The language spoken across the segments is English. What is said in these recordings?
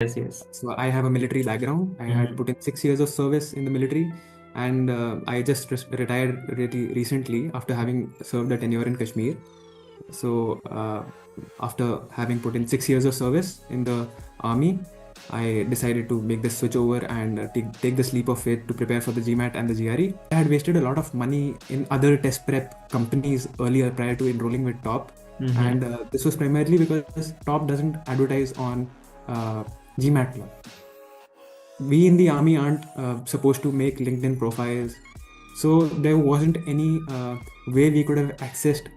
Yes, yes. So I have a military background. I had put in 6 years of service in the military, and I just retired really recently after having served a tenure in Kashmir. So after having put in 6 years of service in the army, I decided to make this switch over and take this leap of faith to prepare for the GMAT and the GRE. I had wasted a lot of money in other test prep companies earlier prior to enrolling with Top, and Mm-hmm. this was primarily because Top doesn't advertise on uh, GMAT Club. We in the army aren't supposed to make LinkedIn profiles, so there wasn't any way we could have accessed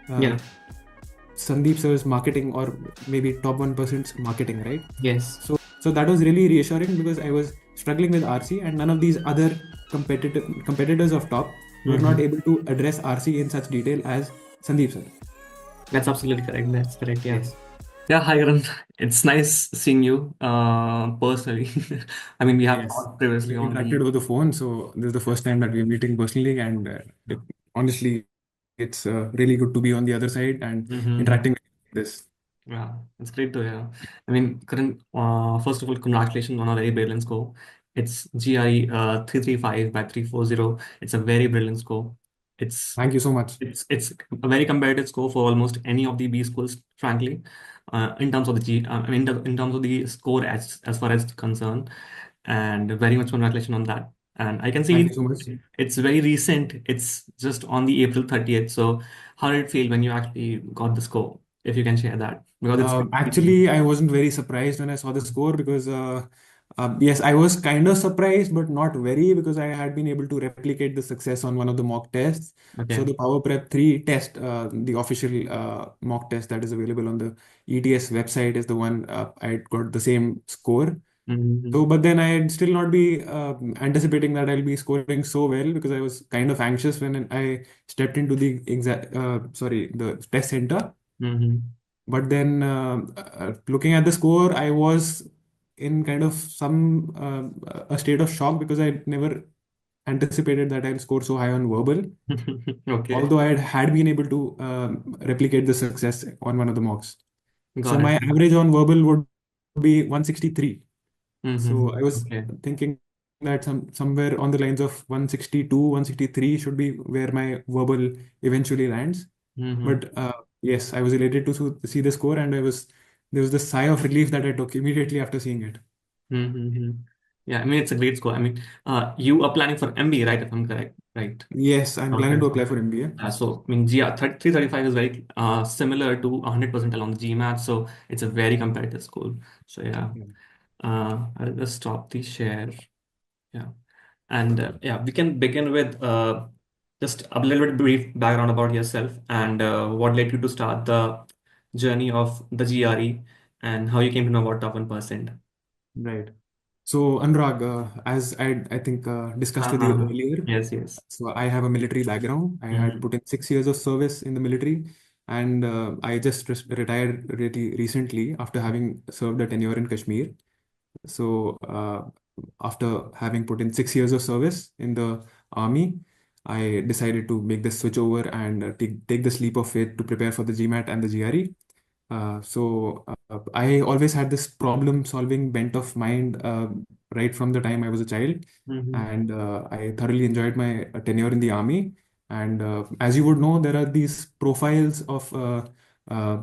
Yeah. uh, Sandeep sir's marketing or maybe top 1%'s marketing, right? Yes. So that was really reassuring because I was struggling with RC and none of these other competitors of top were not Mm-hmm. able to address RC in such detail as Sandeep sir. That's absolutely correct. That's correct. Yeah. Yes. Yeah. Hi, Karan. It's nice seeing you personally. I mean, we have Yes. talked previously We've on the. interacted over the phone, so this is the first time that we're meeting personally, and honestly, it's really good to be on the other side and Mm-hmm. interacting with this. Yeah, it's great to hear. I mean, Karan, first of all, congratulations on a very brilliant score. It's GRE 335 by 340. It's a very brilliant score. It's Thank you so much. it's a very competitive score for almost any of the B schools, frankly, in terms of the I mean, in terms of the score as far as concerned, and very much congratulations on that. And I can Thank you see so much. it's very recent. It's just on the April 30th. So how did it feel when you actually got the score? If you can share that, because it's Actually, I wasn't very surprised when I saw the score because, yes, I was kind of surprised, but not very because I had been able to replicate the success on one of the mock tests. So okay. the Power Prep 3 test, the official mock test that is available on the ETS website, is the one I got the same score. Mm-hmm. So, but then I'd still not be anticipating that I'll be scoring so well because I was kind of anxious when I stepped into the the test center. Mm-hmm. But then looking at the score, I was in kind of some a state of shock because I never anticipated that I'll score so high on verbal. Okay, Although had been able to replicate the success on one of the mocks. So got it. my average on verbal would be 163. So I Mm-hmm. was Okay. thinking that somewhere on the lines of 162, 163 should be where my verbal eventually lands. Mm-hmm. But yes, I was elated to see the score, and there was this sigh of relief that I took immediately after seeing it. Mm-hmm. Yeah, I mean it's a great score. I mean, you are planning for MBA, right? If I'm correct, right? Yes, I'm planning Okay. to apply for MBA. So, I mean, GR 335 is very similar to 100% along the GMAT, so it's a very competitive score. So, yeah, Yeah. I'll just stop the share. Yeah. And yeah, we can begin with just a little bit brief background about yourself and what led you to start the journey of the GRE and how you came to know about top 1%. Right. So Anurag, as I think discussed with you Uh-huh. earlier, Yes, yes. so I have a military background. I had Mm-hmm. put in 6 years of service in the military, and I just retired really recently after having served a tenure in Kashmir. So, after having put in 6 years of service in the army, I decided to make this switch over and take this leap of faith to prepare for the GMAT and the GRE. I always had this problem-solving bent of mind right from the time I was a child, Mm-hmm. and I thoroughly enjoyed my tenure in the army. And as you would know, there are these profiles of uh,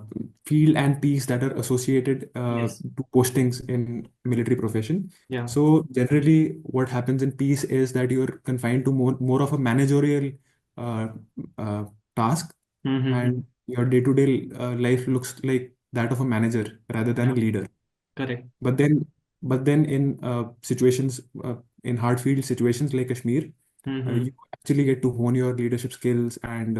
field and peace that are associated Yes. to postings in military profession. Yeah. So generally, what happens in peace is that you're confined to more of a managerial uh, uh, task, Mm-hmm. and your day-to-day life looks like that of a manager rather than a Yeah. leader. Correct. But then, but then in situations, in hard field situations like Kashmir, Mm-hmm. you actually get to hone your leadership skills and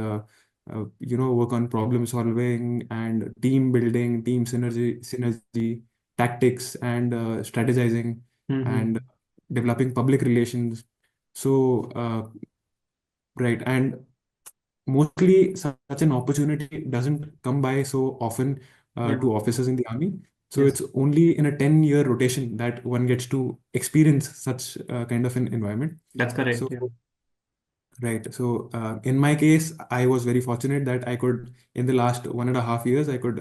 work on problem solving and team building, team synergy, tactics, and strategizing, and Mm-hmm. developing public relations. So, right, and mostly such an opportunity doesn't come by so often Yeah. to officers in the army. So Yes. it's only in a 10-year rotation that one gets to experience such kind of an environment. That's correct. So, Yeah. right. So in my case, I was very fortunate that I could, in the last 1.5 years, I could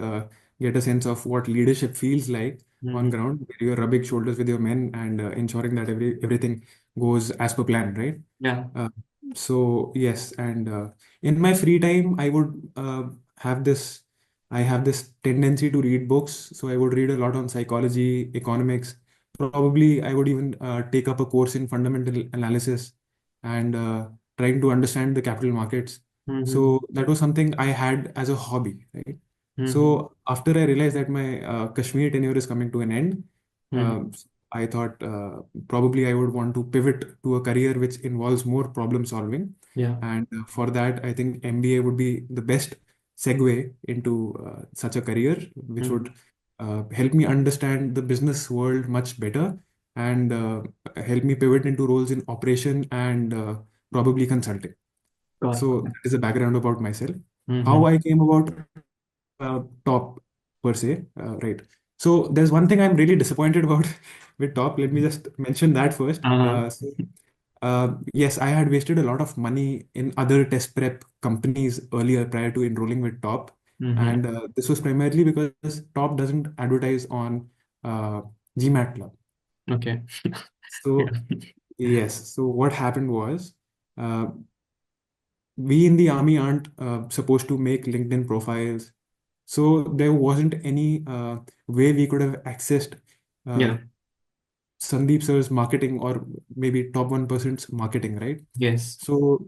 get a sense of what leadership feels like on Mm-hmm. ground, where you're rubbing shoulders with your men and ensuring that everything goes as per plan, right? Yeah. Uh, so yes, and in my free time, I would have this. I have this tendency to read books, so I would read a lot on psychology, economics. Probably, I would even take up a course in fundamental analysis and trying to understand the capital markets. Mm-hmm. So that was something I had as a hobby, right? Mm-hmm. So after I realized that my Kashmir tenure is coming to an end, Mm-hmm. uh, I thought probably I would want to pivot to a career which involves more problem solving. Yeah. And for that, I think MBA would be the best segue into such a career, which Mm-hmm. would help me understand the business world much better and help me pivot into roles in operation and probably consulting. Got So it. that is a background about myself. Mm-hmm. How I came about top per se, right? So there's one thing I'm really disappointed about with top. Let me just mention that first. Uh-huh. Yes, I had wasted a lot of money in other test prep companies earlier prior to enrolling with top, Mm-hmm. and this was primarily because top doesn't advertise on uh, GMAT Club. Okay. Yeah. So yes, so what happened was. Uh, we in the army aren't supposed to make LinkedIn profiles. So there wasn't any way we could have accessed uh, Yeah. Sandeep sir's marketing or maybe top 1%'s marketing, right? Yes. So,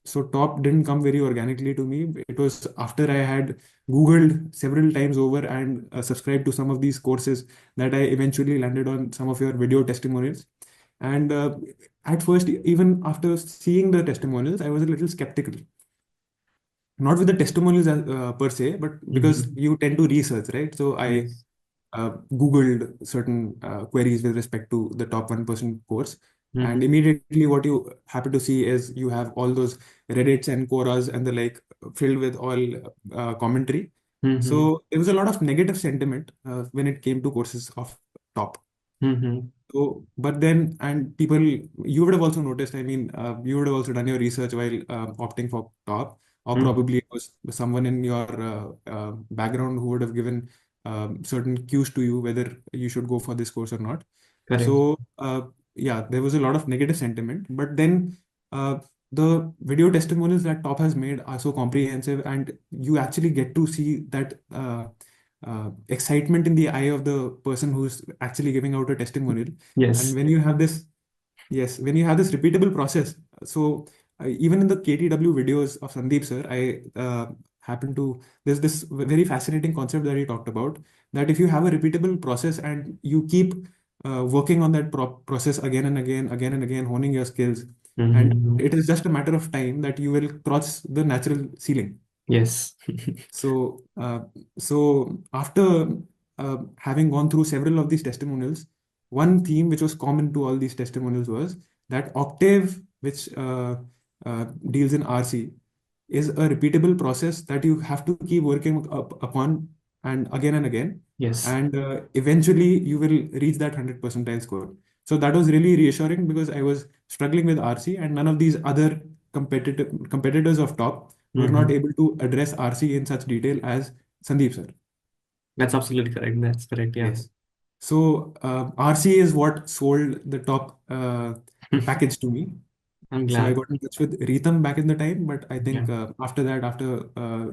so top didn't come very organically to me. It was after I had Googled several times over and subscribed to some of these courses that I eventually landed on some of your video testimonials. And at first, even after seeing the testimonials, I was a little skeptical, not with the testimonials per se, but because Mm-hmm. you tend to research, right? So I Yes. Googled certain queries with respect to the top 1% course. And Mm-hmm. immediately, what you happen to see is you have all those Reddits and Quoras and the like filled with all commentary. Mm-hmm. So there was a lot of negative sentiment when it came to courses of top. Mm-hmm. So, but then, and people, you would have also noticed, I mean, you would have also done your research while opting for top, or Mm-hmm. probably it was someone in your background who would have given certain cues to you whether you should go for this course or not. Correct. So, yeah, there was a lot of negative sentiment, but then uh, the video testimonials that Top has made are so comprehensive, and you actually get to see that. Excitement in the eye of the person who's actually giving out a testimonial. And Yes. when you have this, yes, when you have this repeatable process, so even in the KTW videos of Sandeep sir, I happen to, there's this very fascinating concept that he talked about, that if you have a repeatable process and you keep working on that process again and again, again and again, honing your skills, and Mm-hmm. it is just a matter of time that you will cross the natural ceiling. Yes. So, so after having gone through several of these testimonials, one theme which was common to all these testimonials was that Octave, which deals in RC, is a repeatable process that you have to keep working upon and again, Yes. and eventually you will reach that 100 percentile score. So that was really reassuring because I was struggling with RC, and none of these other competitors of top were not Mm-hmm. able to address RC in such detail as Sandeep sir. That's absolutely correct. That's correct. Yeah. Yes. So RC is what sold the top package to me. I'm So I glad. got in touch with Rhythm back in the time, but I Yeah. think after that, after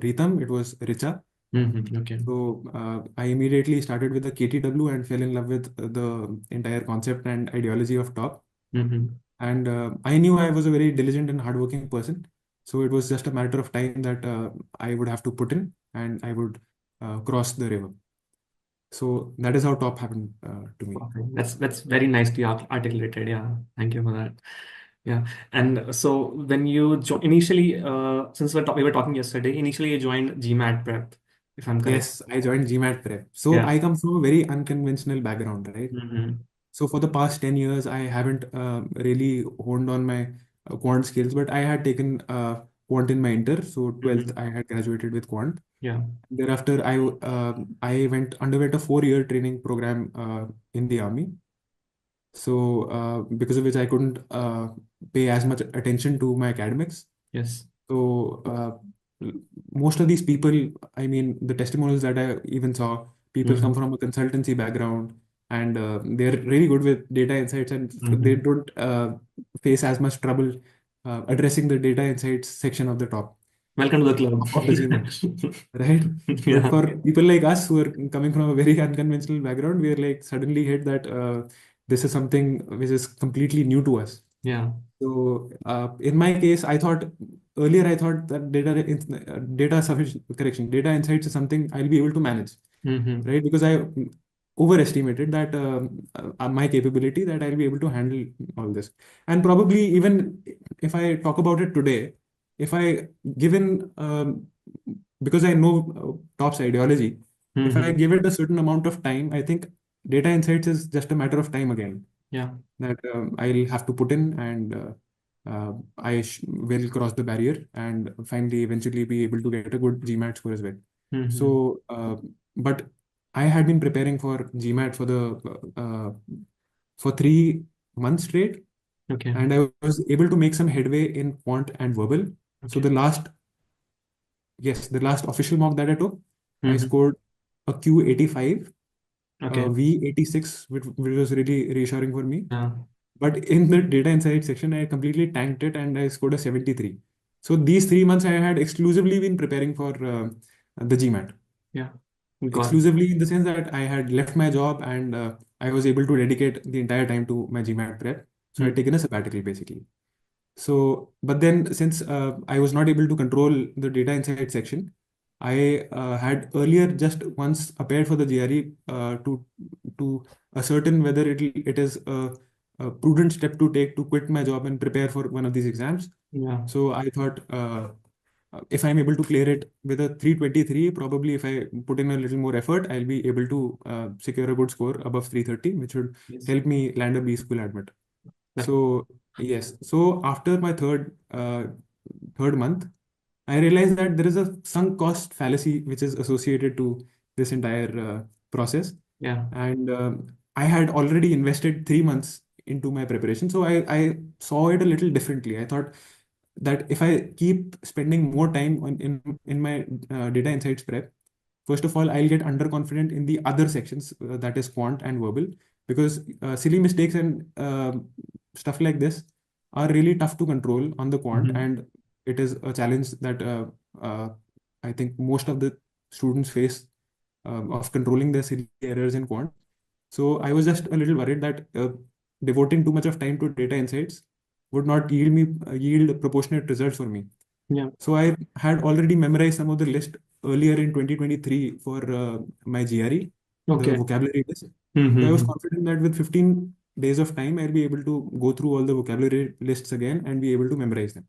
Rhythm, it was Richa. Mm-hmm. Okay. So I immediately started with the KTW and fell in love with the entire concept and ideology of top. Mm-hmm. And I knew I was a very diligent and hardworking person. So it was just a matter of time that I would have to put in and I would cross the river. So that is how top happened to me. Okay. That's very nicely articulated. Yeah. Thank you for that. Yeah. And so when you initially, since we were talking yesterday, initially you joined GMAT prep, if I'm correct. Yes, I joined GMAT prep. So Yeah. I come from a very unconventional background, right? Mm-hmm. So for the past 10 years, I haven't really honed on my quant skills, but I had taken quant in my inter. So 12th, Mm-hmm. I had graduated with quant. Yeah. Thereafter, I underwent a 4-year training program in the army. So because of which I couldn't pay as much attention to my academics. Yes. So most of these people, I mean, the testimonials that I even saw, People come Mm-hmm. from a consultancy background, and they're really good with data insights, and they Mm-hmm. don't face as much trouble addressing the data insights section of the Welcome to the club. of the GMAT, right? But Yeah. for people like us who are coming from a very unconventional background, we are like suddenly hit that this is something which is completely new to us. Yeah. So in my case, I thought that data sufficient correction, data insights is something I'll be able to manage, Mm-hmm. right? Because I overestimated that my capability that I'll be able to handle all this. And probably even if I talk about it today, if I given because I know TOPS ideology, if I Mm-hmm. give it a certain amount of time, I think data insights is just a matter of time again Yeah. that I'll have to put in, and will cross the barrier and finally eventually be able to get a good GMAT score as well. Mm-hmm. So, but I had been preparing for GMAT for 3 months straight, Okay. and I was able to make some headway in quant and verbal. So Okay. the last official mock that I took, I Mm-hmm. scored a Q85, Okay. V86, which was really reassuring for me. Yeah. But in the data insight section, I completely tanked it and I scored a 73. So these 3 months I had exclusively been preparing for the GMAT. Yeah. Got it. Exclusively in the sense that I had left my job, and I was able to dedicate the entire time to my GMAT prep. So I had Mm. taken a sabbatical basically. So, but then since I was not able to control the data insight section, I had earlier just once appeared for the GRE to ascertain whether it is a prudent step to take to quit my job and prepare for one of these exams. Yeah. So I thought if I'm able to clear it with a 323, probably if I put in a little more effort, I'll be able to secure a good score above 330, which would Yes. help me land a B school admit. That. So yes, so after my third month, I realized that there is a sunk cost fallacy which is associated to this entire process, Yeah. and I had already invested 3 months into my preparation, so I saw it a little differently. I thought that if I keep spending more time in my data insights prep, first of all, I'll get underconfident in the other sections, that is quant and verbal, because silly mistakes and stuff like this are really tough to control on the quant, Mm-hmm. and it is a challenge that uh, I think most of the students face of controlling their silly errors in quant. So I was just a little worried that devoting too much of time to data insights would not yield proportionate results for me. Yeah. So I had already memorized some of the list earlier in 2023 for my GRE, the Okay. vocabulary list. So I was Mm-hmm. confident that with 15 days of time, I'll be able to go through all the vocabulary lists again and be able to memorize them.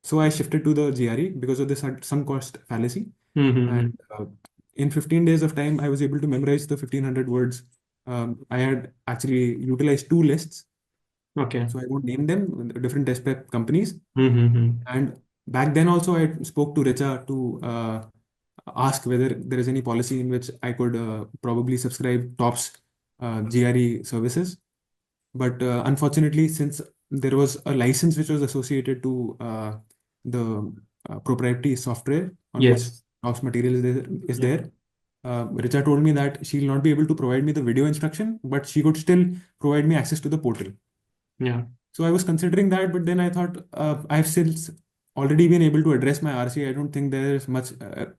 So I shifted to the GRE because of this sunk cost fallacy. Mm-hmm. And in 15 days of time, I was able to memorize the 1500 words. I had actually utilized two lists, Okay. so I won't name them, different test prep companies. Mm-hmm. And back then also, I spoke to Richa to ask whether there is any policy in which I could probably subscribe TOPS GRE services. But unfortunately, since there was a license which was associated to the proprietary software on which Yes. TOPS material is Yeah. there, Richa told me that she'll not be able to provide me the video instruction, but she could still provide me access to the portal. Yeah. So I was considering that, but then I thought I've since already been able to address my RC. I don't think there's much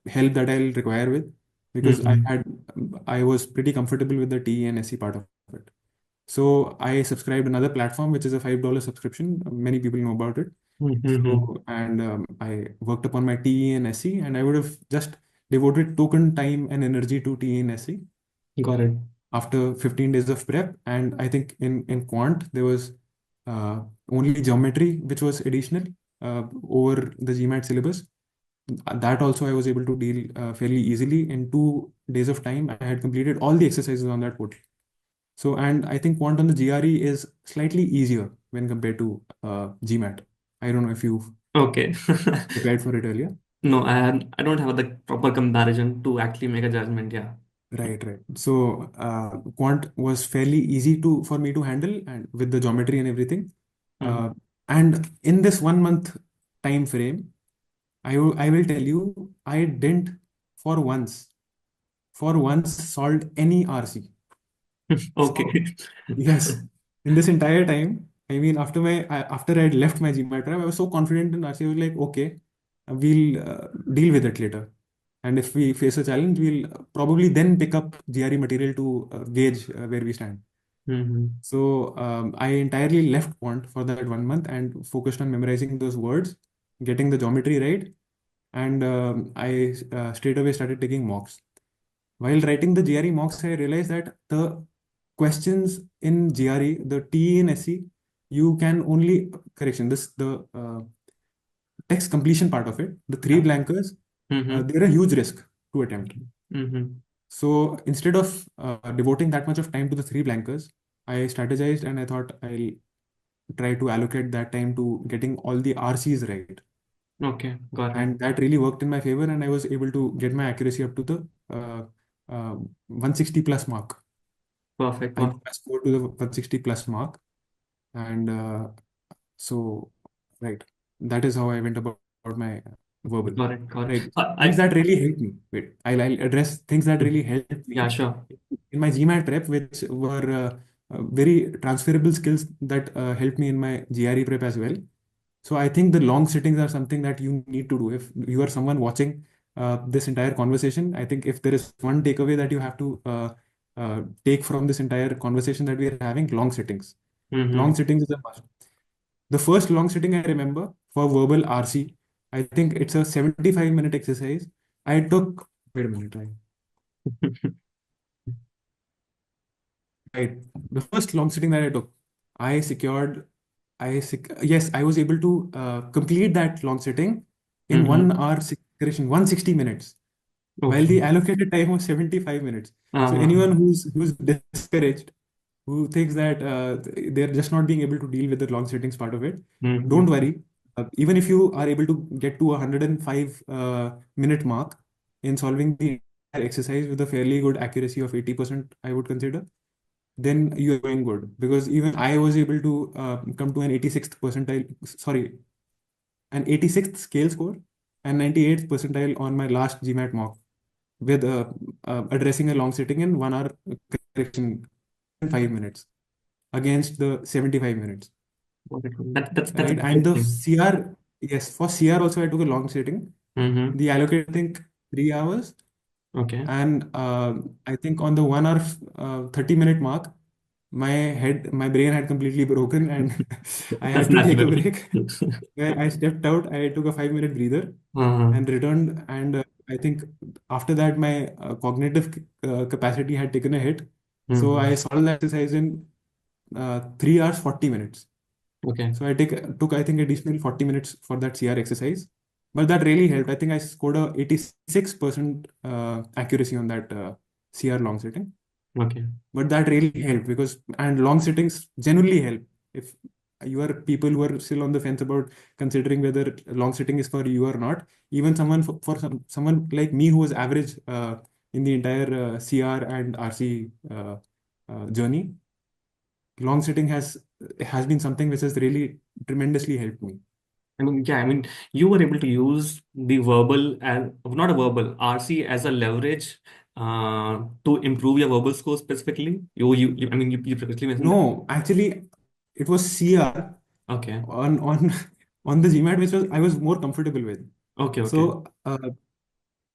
help that I'll require with, because Mm-hmm. I was pretty comfortable with the TE and SE part of it. So I subscribed another platform, which is a $5 subscription. Many people know about it. Mm-hmm. So, and I worked upon my TE and SE, and I would have just devoted token time and energy to TE and SE Got it. after 15 days of prep. And I think in quant there was only geometry which was additional over the GMAT syllabus. That also I was able to deal fairly easily. In 2 days of time, I had completed all the exercises on that portal. So, and I think quant on the GRE is slightly easier when compared to GMAT. I don't know if you've Okay. prepared for it earlier. No, I don't have the proper comparison to actually make a judgment. Yeah. Right, right. So quant was fairly easy to for me to handle, and with the geometry and everything. Mm. Uh, and in this 1 month time frame, I will tell you, I didn't for once for once solved any RC. So Okay. yes, in this entire time, I mean, after I had left my GMAT prep, I was so confident in RC. I was like, okay, we'll deal with it later. And if we face a challenge, we'll probably then pick up GRE material to gauge where we stand. Mm-hmm. So I entirely left Quant for that 1 month and focused on memorizing those words, getting the geometry right, and I straight away started taking mocks. While writing the GRE mocks, I realized that the questions in GRE, the TE in SE, you can only correction this the text completion part of it, the three Yeah. blankers, Mm-hmm. they're a huge risk to attempt. Mm-hmm. So instead of devoting that much of time to the three blankers, I strategized and I thought I'll try to allocate that time to getting all the RCs right. Okay, got it. And that really worked in my favor, and I was able to get my accuracy up to the uh, 160 plus mark. Perfect. I got Perfect. my score to the 160 plus mark, and so right, that is how I went about my verbal. Got it. Got it. Right, So things I that really helped me. Wait, I'll address things that really helped yeah, me sure. in my GMAT prep, which were very transferable skills that helped me in my GRE prep as well. So I think the long sittings are something that you need to do. If you are someone watching this entire conversation, I think if there is one takeaway that you have to take from this entire conversation that we are having, long sittings. Mm-hmm. Long sittings is a must. The first long sitting I remember for verbal RC, I think it's a 75-minute exercise. I took, wait a minute, right. The first long sitting that I took, I secured, yes, I was able to complete that long sitting in Mm-hmm. 1 hour, correction, 160 minutes, while Okay. the allocated time was 75 minutes. So Uh-huh. anyone who's discouraged, who thinks that they're just not being able to deal with the long sittings part of it, don't Mm-hmm. worry. Even if you are able to get to a 105 minute mark in solving the entire exercise with a fairly good accuracy of 80%, I would consider, then you are going good. Because even I was able to come to an 86th percentile, sorry, an 86th scale score and 98th percentile on my last GMAT mock with addressing a long sitting in 1 hour, correction, 5 minutes against the 75 minutes, Got it. That's right? And the interesting. CR, yes, for CR also I took a long sitting. Mm-hmm. The allocated, I think, 3 hours. Okay. And I think on the 1 hour, 30-minute mark, my brain had completely broken and I That's had to take a natural. break. I stepped out, I took a 5-minute breather Uh-huh. and returned. And I think after that, my cognitive capacity had taken a hit. So I Mm-hmm. solved the exercise in 3 hours, 40 minutes. Okay. So I took, I think, additional 40 minutes for that CR exercise. But that really helped. I think I scored a 86% accuracy on that CR long sitting. Okay. But that really helped because, and long sittings genuinely help. If you are people who are still on the fence about considering whether long sitting is for you or not, even someone someone like me who was average in the entire CR and RC journey, long sitting has been something which has really tremendously helped me. I mean, yeah, I mean, you were able to use the verbal and not a verbal RC as a leverage to improve your verbal score specifically. I mean, you previously mentioned that. No, actually, it was CR Okay. on on the GMAT, which was I was more comfortable with. Okay. Okay. So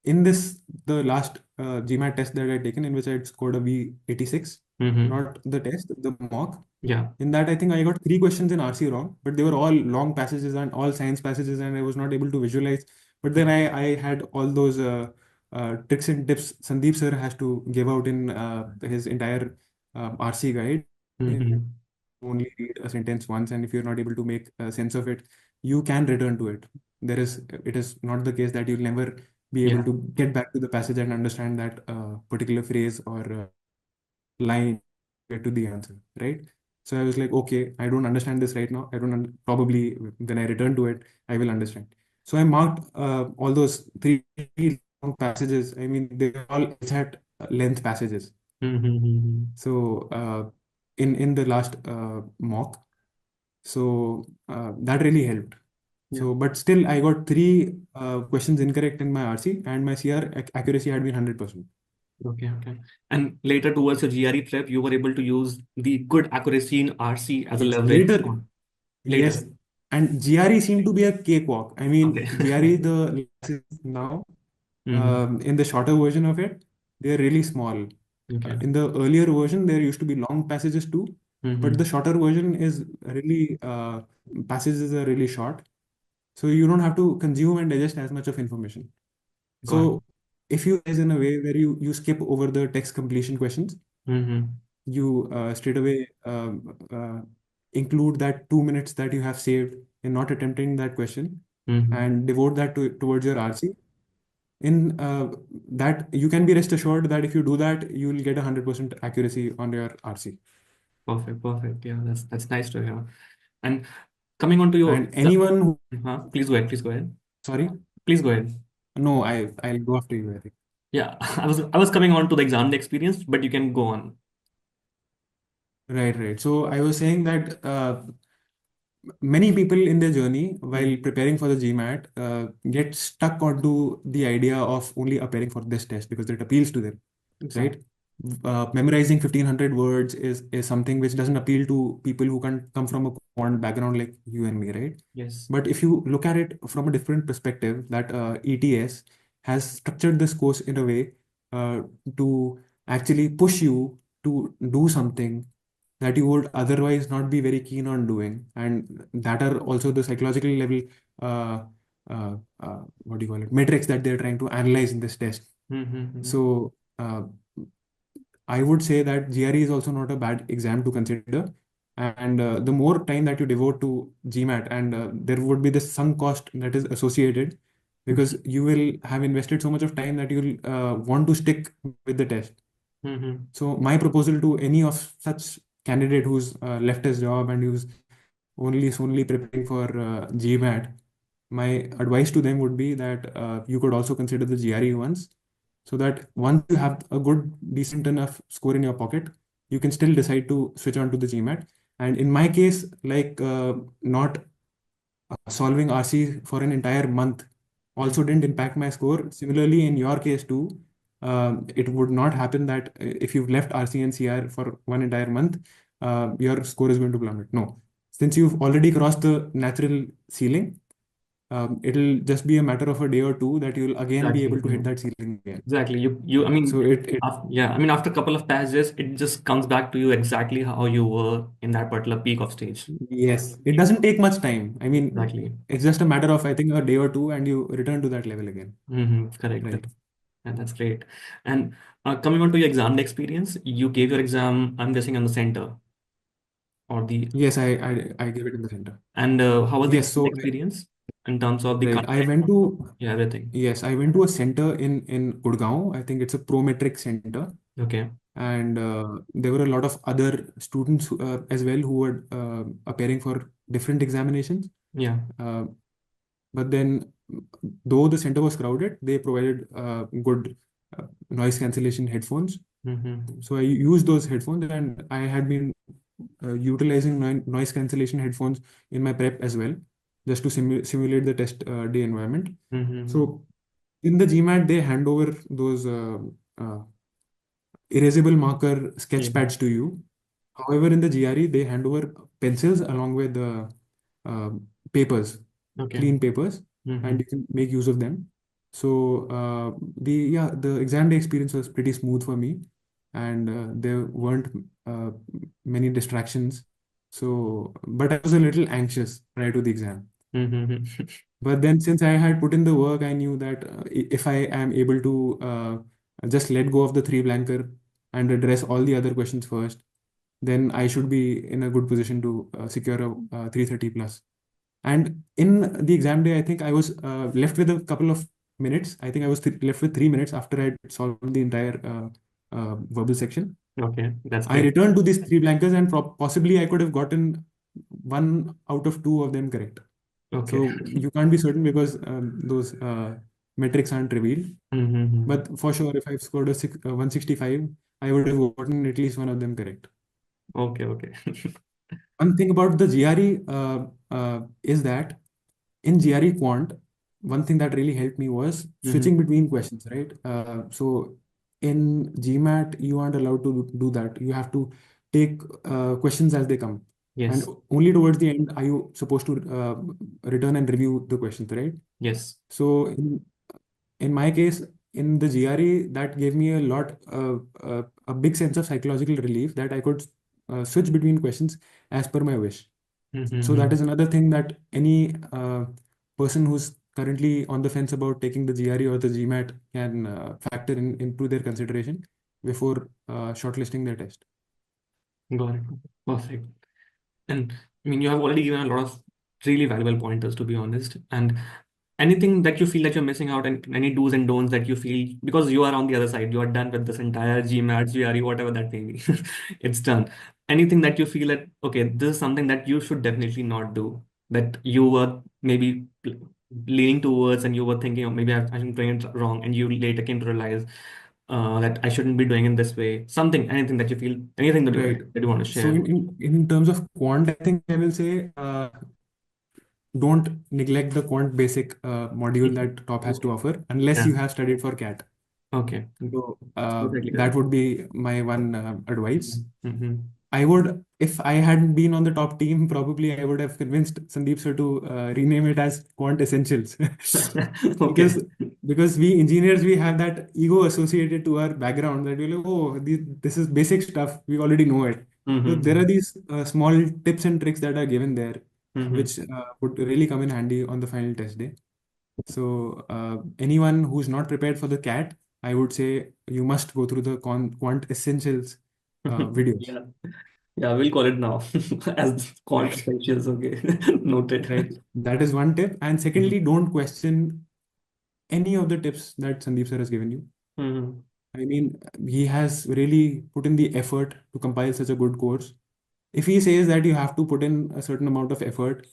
in this, the last GMAT test that I had taken, in which I had scored a V86, Mm-hmm. not the test, the mock. Yeah. In that, I think I got three questions in RC wrong, but they were all long passages and all science passages, and I was not able to visualize. But then I had all those tricks and tips Sandeep sir has to give out in his entire RC guide. Mm-hmm. Only read a sentence once, and if you're not able to make sense of it, you can return to it. It is not the case that you'll never be able Yeah. to get back to the passage and understand that particular phrase or line, get to the answer, right? So I was like, okay, I don't understand this right now. I don't probably when I return to it, I will understand. So I marked all those three long passages. I mean, they were all exact length passages. Mm-hmm. So in the last mock, so that really helped. Yeah. So, but still, I got three questions incorrect in my RC, and my CR accuracy had been 100%. Okay, okay. And later towards your GRE prep, you were able to use the good accuracy in RC as a Yes, leverage later. on later. Yes, and GRE seemed to be a cakewalk. I Okay. mean, GRE, the lessons now, Mm-hmm. in the shorter version of it, they're really small. Okay. In the earlier version, there used to be long passages too, but the Mm-hmm. shorter version is really, passages are really short. So you don't have to consume and digest as much of information. Got So if you is in a way where you skip over the text completion questions, it. Mm-hmm. you straight away include that 2 minutes that you have saved in not attempting that question Mm-hmm. and devote that towards your RC. In that, you can be rest assured that if you do that, you will get 100% accuracy on your RC. Perfect, perfect. Yeah, that's nice to hear. And coming on to your And anyone who, please go ahead, please go ahead. sorry, Please go ahead. no, I'll go after you, I think. Yeah, I was coming on to the exam day experience, but you can go on. Right, right. So I was saying that many people in their journey while Mm. preparing for the GMAT get stuck onto the idea of only appearing for this test because it appeals to them, Exactly. right? Memorizing 1500 words is something which doesn't appeal to people who can come from a quant background like you and me, right? Yes. But if you look at it from a different perspective, that ETS has structured this course in a way uh, to actually push you to do something that you would otherwise not be very keen on doing, and that are also the psychological level, uh, what do you call it, metrics that they're trying to analyze in this test. Mm-hmm. So I would say that GRE is also not a bad exam to consider. And the more time that you devote to GMAT, and there would be this sunk cost that is associated because you will have invested so much of time that you'll want to stick with the test. Mm-hmm. So my proposal to any of such candidate who's left his job and who's only solely preparing for GMAT, my advice to them would be that you could also consider the GRE once, so that once you have a good, decent enough score in your pocket, you can still decide to switch on to the GMAT. And in my case, like not solving RC for an entire month Mm-hmm. also didn't impact my score. Similarly, in your case too, it would not happen that if you've left RC and CR for one entire month, your score is going to plummet. No, since you've already crossed the natural ceiling, it'll just be a matter of a day or two that you'll again be Exactly. able to hit that ceiling again. Exactly. I So mean, it yeah, I mean, after a couple of passages, it just comes back to you exactly how you were in that particular peak of stage. yes, it doesn't take much time. I mean, Exactly. it's just a matter of I think a day or two, and you return to that level again. Mm-hmm. Correct. Right. And that's great. And coming on to your exam day experience, you gave your exam, I'm guessing, on the center or the, Yes, I gave it in the center. and how was the Yes, exam so experience in terms of the right, I content? went to Yeah, everything. yes, I went to a center in Gurgaon. I think it's a Prometric center, Okay. and there were a lot of other students as well who were appearing for different examinations. Yeah. Uh, but then, though the center was crowded, they provided good noise cancellation headphones. Mm-hmm. So I used those headphones, and I had been utilizing noise cancellation headphones in my prep as well, just to simulate the test day environment. Mm-hmm. So in the GMAT, they hand over those uh, erasable marker sketch Yeah. pads to you. However, in the GRE, they hand over pencils along with the uh, papers, Okay. clean papers, Mm-hmm. and you can make use of them. So the exam day experience was pretty smooth for me, and there weren't uh, many distractions. So, but I was a little anxious prior to the exam. Mm-hmm. But then, since I had put in the work, I knew that if I am able to just let go of the three blanker and address all the other questions first, then I should be in a good position to secure a 330 plus. And in the exam day, I think I was left with a couple of minutes. I think I was left with 3 minutes after I had solved the entire verbal section. Okay. That's I great. returned to these three blankers, and possibly I could have gotten one out of two of them correct. Okay. So you can't be certain because those metrics aren't revealed. Mm-hmm. But for sure, if I've scored a 165, I would have gotten at least one of them correct. Okay. Okay. One thing about the GRE is that in GRE Quant, one thing that really helped me was Mm-hmm. switching between questions, right? So in GMAT, you aren't allowed to do that. You have to take questions as they come. And Yes. only towards the end are you supposed to return and review the questions, right? Yes. So in my case, in the GRE, that gave me a lot, a big sense of psychological relief that I could switch between questions as per my wish. So that Mm-hmm. is another thing that any person who's currently on the fence about taking the GRE or the GMAT can factor into their consideration before shortlisting their test. Got it. Perfect. And I mean, you have already given a lot of really valuable pointers, to be honest. And anything that you feel that you're missing out, and any do's and don'ts that you feel, because you are on the other side, you are done with this entire GMAT, GRE, whatever that may be, it's done. Anything that you feel that, okay, this is something that you should definitely not do, that you were maybe leaning towards and you were thinking, oh, maybe I'm doing it wrong, and you later came to realize that I shouldn't be doing it this way. Something, anything that you feel, anything Right. that you want to So share. in terms of quant, I think I will say don't neglect the quant basic module that top has to offer unless Yeah. you have studied for CAT. Okay. So Totally that correct. would be my one advice. Mm-hmm. I would, if I hadn't been on the top team, probably I would have convinced Sandeep sir to rename it as Quant Essentials. Okay. because because we engineers, we have that ego associated to our background that we're like, oh, this is basic stuff, we already know it. So there are Mm-hmm. these small tips and tricks that are given there, Mm-hmm. which would really come in handy on the final test day. So anyone who's not prepared for the CAT, I would say you must go through the Quant Essentials videos. Yeah. Yeah, we'll call it now as quant Right. essentials. Okay. Noted. Right. That is one tip. And Mhm. secondly, don't question any of the tips that Sandeep sir has given you. Mhm. I mean, he has really put in the effort to compile such a good course. If he says that you have to put in a certain amount of effort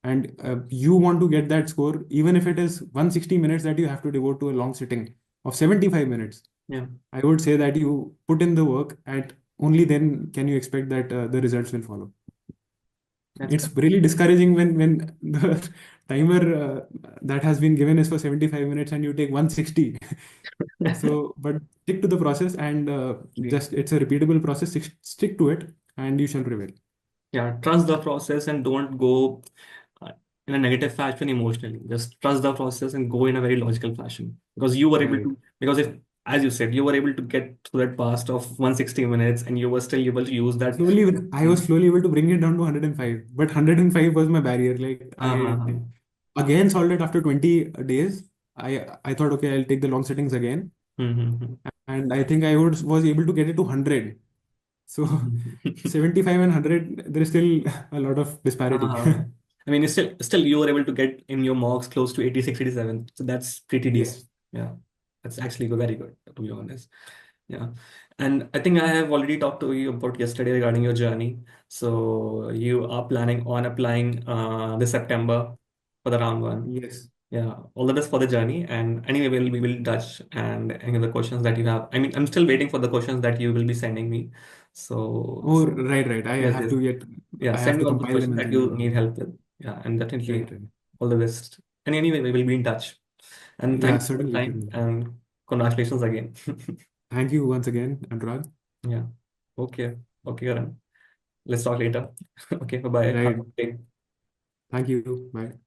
and you want to get that score, even if it is 160 minutes that you have to devote to a long sitting of 75 minutes, Yeah, I would say that you put in the work and only then can you expect that the results will follow. that's It's correct. really discouraging when the timer that has been given is for 75 minutes and you take 160. So, but stick to the process and Great. just it's a repeatable process. Stick to it and you shall prevail. Yeah, trust the process and don't go uh, in a negative fashion emotionally. Just trust the process and go in a very logical fashion because you were able Right. to, because if, as you said, you were able to get through that past of 160 minutes and you were still able to use that. I was slowly able to bring it down to 105, but 105 was my barrier. Like I Uh-huh. again solved it after 20 days. I thought, okay, I'll take the long settings again. Mm-hmm. And I think I was able to get it to 100. So 75 and 100, there is still a lot of disparity. Uh, I mean, it's still you were able to get in your marks close to 86, 87. So that's pretty decent. Yes. Yeah. That's actually very good, to be honest. Yeah. And I think I have already talked to you about yesterday regarding your journey. So you are planning on applying this September for the round one. Yes. Yeah, all the best for the journey. And anyway, we will touch and any of the questions that you have. I mean, I'm still waiting for the questions that you will be sending me. So, Oh, right, right. yes, yes. Yeah, I send have me to all those compile them questions and that send you them. need help with. Yeah, and definitely Right, right. all the best. And anyway, we will be in touch. And Yeah, thank you for the certainly, time certainly. and congratulations again. Thank you once again, Anurag. Yeah. Okay. Okay, Karan. Let's talk later. Okay, bye-bye. Have a Right. good day. Thank you. Bye.